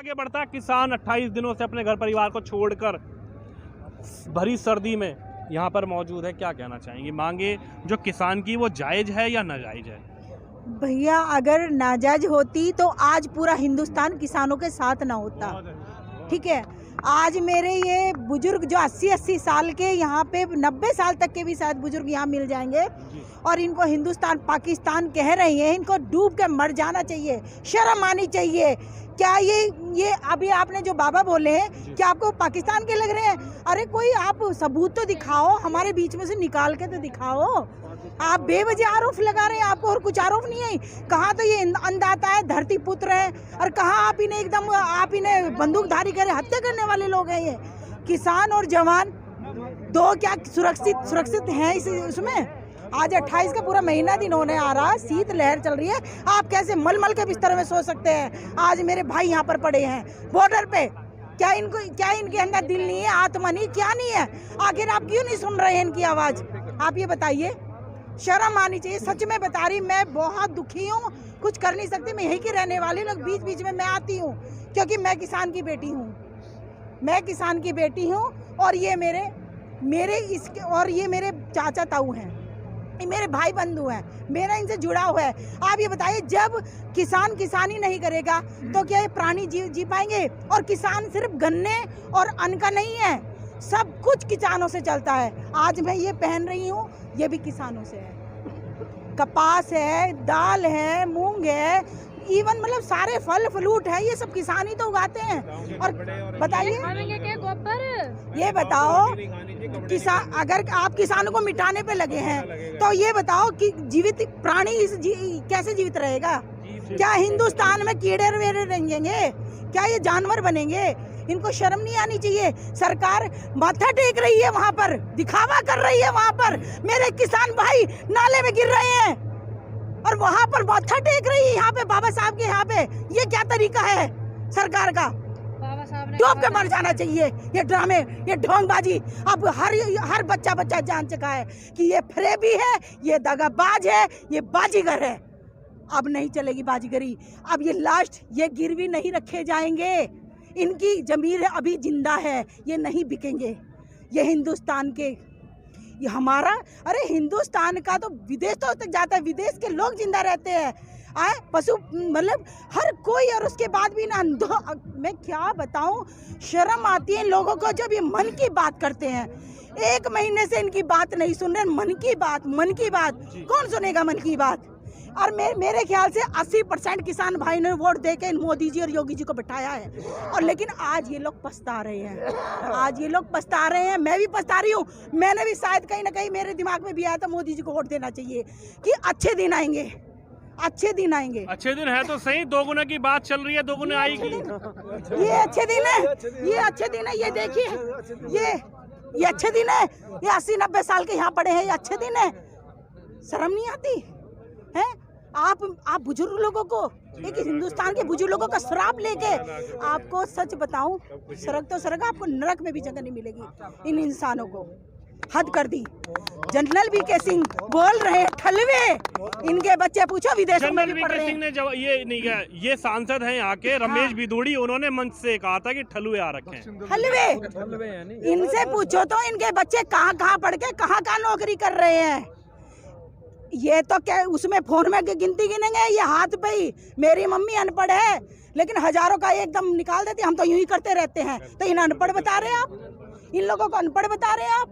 आगे बढ़ता है। किसान 28 दिनों से अपने घर परिवार को छोड़कर भरी सर्दी में यहाँ पर मौजूद है। क्या कहना चाहेंगे, मांगे जो किसान की वो जायज़ है या नाजायज़ है? भैया अगर नाजायज होती तो आज पूरा हिंदुस्तान किसानों के साथ ना होता। ठीक है, आज मेरे ये बुजुर्ग जो 80-80 साल के, यहाँ पे 90 साल तक के भी शायद बुजुर्ग यहाँ मिल जाएंगे, और इनको हिंदुस्तान पाकिस्तान कह रही हैं। इनको डूब के मर जाना चाहिए, शर्म आनी चाहिए। क्या ये अभी आपने जो बाबा बोले हैं, क्या आपको पाकिस्तान के लग रहे हैं? अरे कोई आप सबूत तो दिखाओ, हमारे बीच में से निकाल के तो दिखाओ। आप बेवजह आरोप लगा रहे हैं, आपको और कुछ आरोप नहीं है। कहाँ तो ये अन्नदाता है, धरती पुत्र है, और कहाँ आप इन्हें बंदूकधारी करे हत्या करने वाले लोग हैं। ये किसान और जवान दो क्या सुरक्षित हैं इसमें? आज 28 का पूरा महीना दिन होने आ रहा है, शीत लहर चल रही है। आप कैसे मलमल के बिस्तर में सो सकते हैं? आज मेरे भाई यहाँ पर पड़े हैं बॉर्डर पे। क्या इनके अंदर दिल नहीं है, आत्मा नहीं, क्या नहीं है? आखिर आप क्यों नहीं सुन रहे हैं इनकी आवाज़? आप ये बताइए, शर्म आनी चाहिए। सच में बता रही, मैं बहुत दुखी हूँ, कुछ कर नहीं सकती। मैं यहीं की रहने वाली, लोग बीच बीच में मैं आती हूँ, क्योंकि मैं किसान की बेटी हूँ। और ये मेरे चाचा ताऊ हैं, मेरे भाई बंधु हैं, मेरा इनसे जुड़ा हुआ है। आप ये बताइए, जब किसान किसानी नहीं करेगा तो क्या ये प्राणी जी पाएंगे? और किसान सिर्फ गन्ने और अन्न का नहीं है, सब कुछ किसानों से चलता है। आज मैं ये पहन रही हूँ, ये भी किसानों से है। कपास है, दाल है, मूंग है, इवन मतलब सारे फल फ्रूट है, ये सब किसान ही तो उगाते हैं। और बताइए, ये बताओ, किसान अगर आप किसानों को मिटाने पे लगे हैं तो ये बताओ कि जीवित प्राणी कैसे जीवित रहेगा? क्या हिंदुस्तान में कीड़े वेड़े रहेंगे? क्या ये जानवर बनेंगे? इनको शर्म नहीं आनी चाहिए। सरकार माथा टेक रही है, वहाँ पर दिखावा कर रही है। वहाँ पर मेरे किसान भाई नाले में गिर रहे हैं और वहाँ पर माथा टेक रही है। यहाँ पे बाबा साहब के यहाँ पे, ये क्या तरीका है सरकार का? डूब के मर जाना चाहिए। ये ड्रामे, ये ढोंगबाजी अब हर बच्चा जान चुका है कि ये फरेबी है, ये दगाबाज है, ये बाजीगर है। अब नहीं चलेगी बाजीगरी। अब ये लास्ट, ये गिरवी नहीं रखे जाएंगे। इनकी जमीर अभी जिंदा है, ये नहीं बिकेंगे। ये हिंदुस्तान के, ये हमारा, अरे हिंदुस्तान का तो विदेश तो तक जाता है, विदेश के लोग जिंदा रहते हैं। पशु मतलब हर कोई, और उसके बाद भी ना, मैं क्या बताऊं, शर्म आती है इन लोगों को जब ये मन की बात करते हैं। 1 महीने से इनकी बात नहीं सुन रहे। मन की बात कौन सुनेगा? मन की बात। और मेरे ख्याल से 80% किसान भाई ने वोट दे के मोदी जी और योगी जी को बिठाया है। और लेकिन आज ये लोग पछता रहे हैं, मैं भी पछता रही हूँ। मैंने भी शायद कहीं ना कहीं मेरे दिमाग में भी आया था मोदी जी को वोट देना चाहिए कि अच्छे दिन आएंगे। अच्छे दिन है तो सही, 2 गुना की बात चल रही है, 2 गुना आएगी। ये अच्छे दिन है, ये देखिए, ये अच्छे दिन है। ये 80-90 साल के यहाँ पड़े हैं, ये अच्छे दिन है। शर्म नहीं आती है? आप बुजुर्ग लोगों को, एक हिंदुस्तान के बुजुर्ग लोगों का श्राप लेके, आपको सच बताऊं, सड़क आपको नरक में भी जगह नहीं मिलेगी। इन इंसानों को हद कर दी। जनरल वीके सिंह बोल रहे हैं ठलवे, इनके बच्चे पूछो विदेशों में भी पढ़ रहे हैं। जनरल वीके सिंह ने ये नहीं कहा, ये सांसद हैं यहाँ के रमेश बिदूड़ी, उन्होंने मंच से कहा था कि ठलुए आ रखे हैं। ठलवे इनसे पूछो तो इनके बच्चे कहाँ पढ़ के कहाँ नौकरी कर रहे हैं। ये तो क्या उसमें फोन में गिनती गिनेंगे, ये हाथ पे ही। मेरी मम्मी अनपढ़ है, लेकिन हजारों का एकदम निकाल देती। हम तो यूं ही करते रहते हैं, तो इन्हें अनपढ़ बता रहे हैं आप? इन लोगों को अनपढ़ बता रहे हैं आप?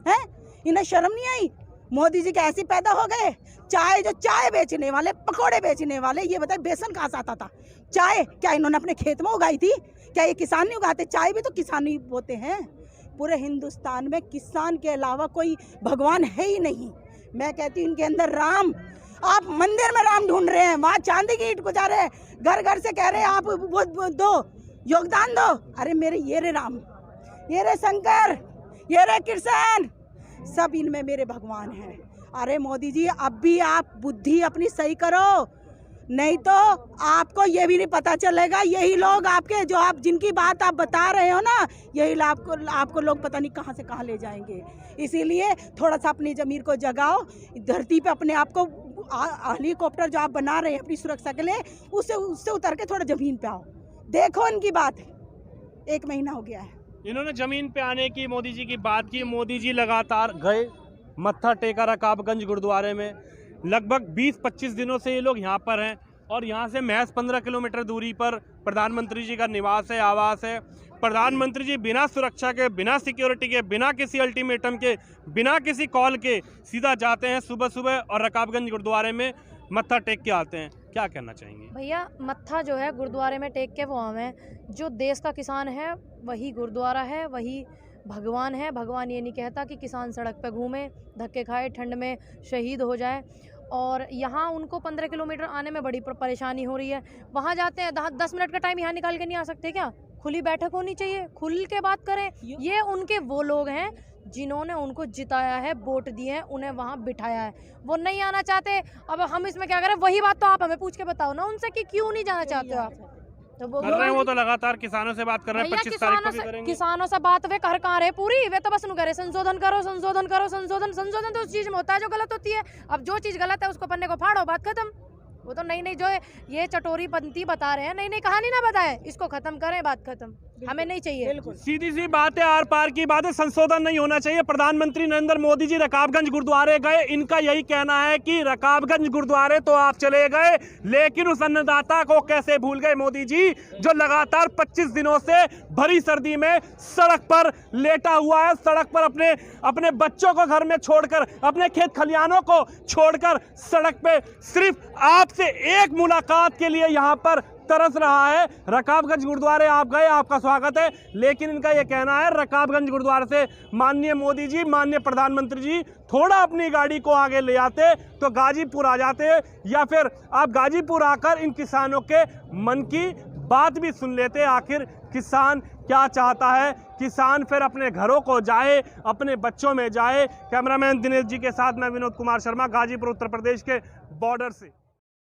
हैं? इन्हें शर्म नहीं आई? मोदी जी कैसे पैदा हो गए? चाय बेचने वाले, पकोड़े बेचने वाले, ये बताए बेसन कहाँ से आता था? चाय क्या इन्होंने अपने खेत में उगाई थी? क्या ये किसान नहीं उगाते? चाय भी तो किसान ही बोते हैं। पूरे हिंदुस्तान में किसान के अलावा कोई भगवान है ही नहीं। मैं कहती हूँ इनके अंदर राम, आप मंदिर में राम ढूंढ रहे हैं, वहाँ चांदी की ईंट गुजा रहे हैं, घर से कह रहे हैं आप वो दो, योगदान दो। अरे मेरे ये रे राम, ये रे शंकर, ये रे कृष्ण, सब इनमें मेरे भगवान हैं। अरे मोदी जी, अब भी आप बुद्धि अपनी सही करो, नहीं तो आपको ये भी नहीं पता चलेगा। यही लोग आपके, जो आप जिनकी बात आप बता रहे हो ना, यही आपको लोग पता नहीं कहाँ से कहाँ ले जाएंगे। इसीलिए थोड़ा सा अपनी ज़मीर को जगाओ। धरती पे अपने आप को हेलीकॉप्टर जो आप बना रहे हैं अपनी सुरक्षा के लिए, उससे उतर के थोड़ा ज़मीन पे आओ। देखो इनकी बात, 1 महीना हो गया है। इन्होंने जमीन पे आने की मोदी जी की बात की। मोदी जी लगातार गए, मत्था टेका रकाबगंज गुरुद्वारे में। लगभग 20-25 दिनों से ये लोग यहाँ पर हैं और यहाँ से महज 15 किलोमीटर दूरी पर प्रधानमंत्री जी का निवास है, आवास है। प्रधानमंत्री जी बिना सुरक्षा के, बिना सिक्योरिटी के, बिना किसी अल्टीमेटम के, बिना किसी कॉल के सीधा जाते हैं सुबह सुबह और रकाबगंज गुरुद्वारे में मत्था टेक के आते हैं। क्या कहना चाहेंगे? भैया मत्था जो है गुरुद्वारे में टेक के वो हमें, जो देश का किसान है वही गुरुद्वारा है, वही भगवान है। भगवान ये नहीं कहता कि किसान सड़क पे घूमे, धक्के खाए, ठंड में शहीद हो जाए। और यहाँ उनको 15 किलोमीटर आने में बड़ी परेशानी हो रही है। वहाँ जाते हैं 10 मिनट का टाइम यहाँ निकाल के नहीं आ सकते क्या? खुली बैठक होनी चाहिए, खुल के बात करें। ये उनके वो लोग हैं जिन्होंने उनको जिताया है, वोट दिए हैं, उन्हें वहाँ बिठाया है, वो नहीं आना चाहते। अब हम इसमें क्या करें? वही बात तो आप हमें पूछ के बताओ ना उनसे कि क्यों नहीं जाना चाहते हो आप। तो वो कर रहे हैं, वो तो लगातार किसानों से बात कर रहे हैं। 25 तारीख को भी करेंगे। किसानों से बात वे कर कहाँ रहे पूरी? वे तो बस नु करे संशोधन करो, संशोधन करो, संशोधन तो उस चीज में होता है जो गलत होती है। अब जो चीज गलत है उसको पन्ने को फाड़ो, बात खत्म। वो तो नई जो ये चटोरी पंथी बता रहे हैं, नई कहानी ना बताए, इसको खत्म करें, बात खत्म। हमें नहीं चाहिए। सीधी सी बात है, आर पार की बात है, संशोधन नहीं होना चाहिए। प्रधानमंत्री नरेंद्र मोदी जी रकाबगंज गुरुद्वारे गए, इनका यही कहना है कि रकाबगंज गुरुद्वारे तो आप चले गए, लेकिन उस अन्नदाता को कैसे भूल गए मोदी जी, जो लगातार 25 दिनों से भरी सर्दी में सड़क पर लेटा हुआ है, सड़क पर अपने बच्चों को घर में छोड़कर, अपने खेत खलिहानों को छोड़कर सड़क पे सिर्फ आपसे एक मुलाकात के लिए यहाँ पर तरस रहा है। रकाबगंज गुरुद्वारे आप गए, आपका स्वागत है, लेकिन इनका यह कहना है रकाबगंज गुरुद्वारे से माननीय मोदी जी, माननीय प्रधानमंत्री जी थोड़ा अपनी गाड़ी को आगे ले आते तो गाजीपुर आ जाते, या फिर आप गाजीपुर आकर इन किसानों के मन की बात भी सुन लेते। आखिर किसान क्या चाहता है, किसान फिर अपने घरों को जाए, अपने बच्चों में जाए। कैमरामैन दिनेश जी के साथ मैं विनोद कुमार शर्मा, गाजीपुर उत्तर प्रदेश के बॉर्डर से।